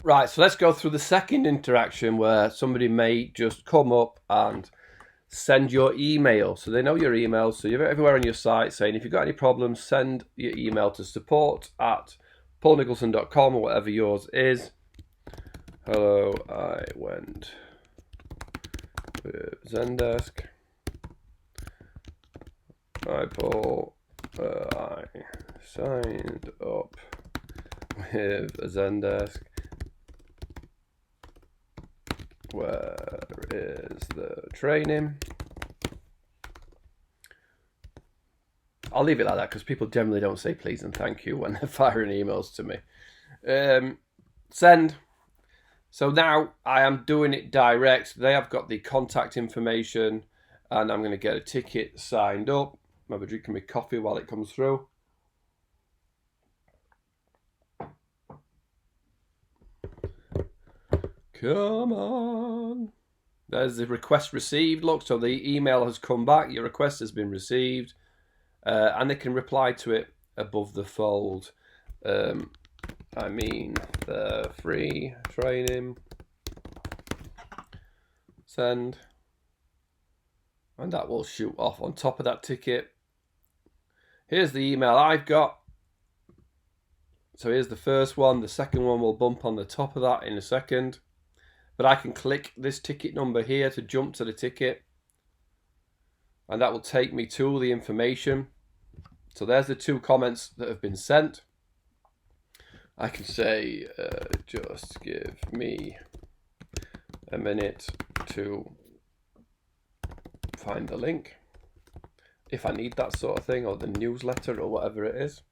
Right, so let's go through the second interaction where somebody may just come up and send your email. So they know your email, so you're everywhere on your site saying if you've got any problems, send your email to support@paulnicholson.com or whatever yours is. Hello, I went with Zendesk. Hi Paul, I signed up with Zendesk. Where is the training? I'll leave it like that because people generally don't say please and thank you when they're firing emails to me. Send. So now I am doing it direct. They have got the contact information and I'm going to get a ticket signed up. Maybe drinking my coffee while it comes through. Come on. There's the request received. Look, so the email has come back. Your request has been received. And they can reply to it above the fold. I mean, the free training. Send. And that will shoot off on top of that ticket. Here's the email I've got. So here's the first one. The second one will bump on the top of that in a second. But I can click this ticket number here to jump to the ticket. And that will take me to the information. So there's the 2 comments that have been sent. I can say, just give me a minute to find the link. If I need that sort of thing, or the newsletter, or whatever it is.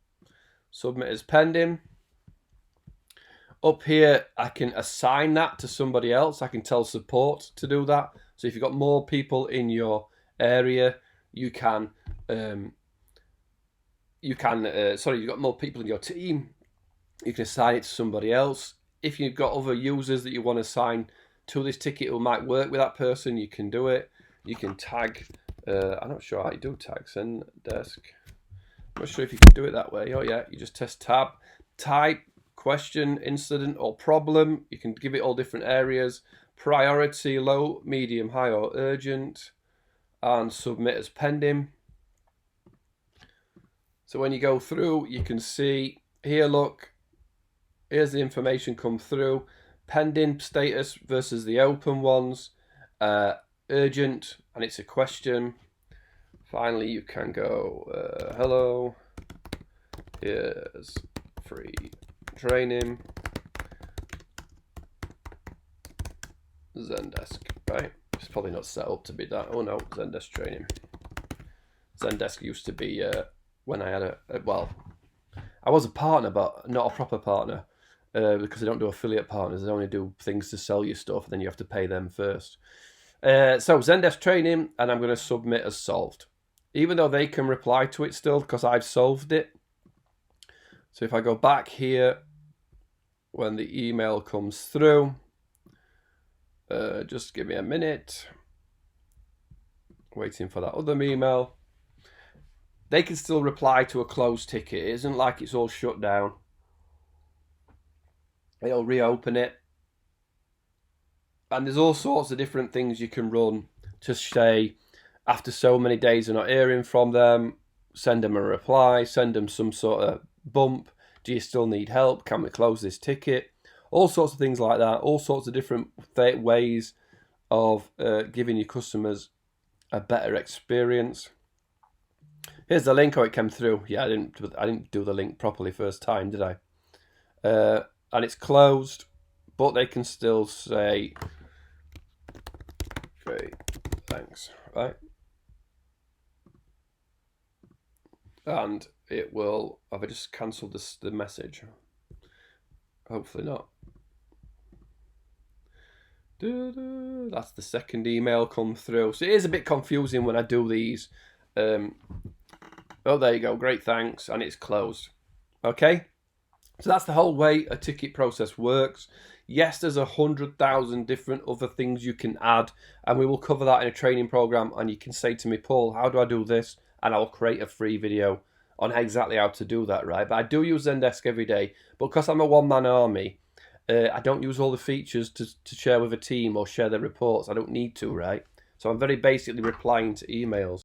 Submit as pending. Up here, I can assign that to somebody else. I can tell support to do that. So if you've got more people in your area, you've got more people in your team, you can assign it to somebody else. If you've got other users that you want to assign to this ticket who might work with that person, you can do it. You can tag, I'm not sure how you do tag, Zendesk. I'm not sure if you can do it that way. Oh yeah, you just test tab, type, question, incident or problem. You can give it all different areas. Priority, low, medium, high or urgent. And submit as pending. So when you go through, you can see here, look, here's the information come through. Pending status versus the open ones. Urgent, and it's a question. Finally, you can go, hello, here's free training. Zendesk, right? It's probably not set up to be that. Oh no, Zendesk training. Zendesk used to be when I had I was a partner, but not a proper partner because they don't do affiliate partners. They only do things to sell you stuff, and then you have to pay them first. So Zendesk training, and I'm going to submit as solved. Even though they can reply to it still because I've solved it. So if I go back here, when the email comes through, just give me a minute. Waiting for that other email. They can still reply to a closed ticket. It isn't like it's all shut down. It'll reopen it. And there's all sorts of different things you can run to say, after so many days of not hearing from them, send them a reply, send them some sort of bump. Do you still need help? Can we close this ticket? All sorts of things like that. All sorts of different ways of giving your customers a better experience. Here's the link. Oh, it came through. Yeah, I didn't do the link properly first time, did I? And it's closed, but they can still say, great, thanks, right? And it will, have I just cancelled the message? Hopefully not. That's the second email come through. So it is a bit confusing when I do these. Oh, there you go. Great, thanks. And it's closed. Okay. So that's the whole way a ticket process works. Yes, there's 100,000 different other things you can add, and we will cover that in a training program. And you can say to me, Paul, how do I do this? And I'll create a free video on exactly how to do that, right? But I do use Zendesk every day, but because I'm a one-man army, I don't use all the features to share with a team or share their reports. I don't need to, right? So I'm very basically replying to emails.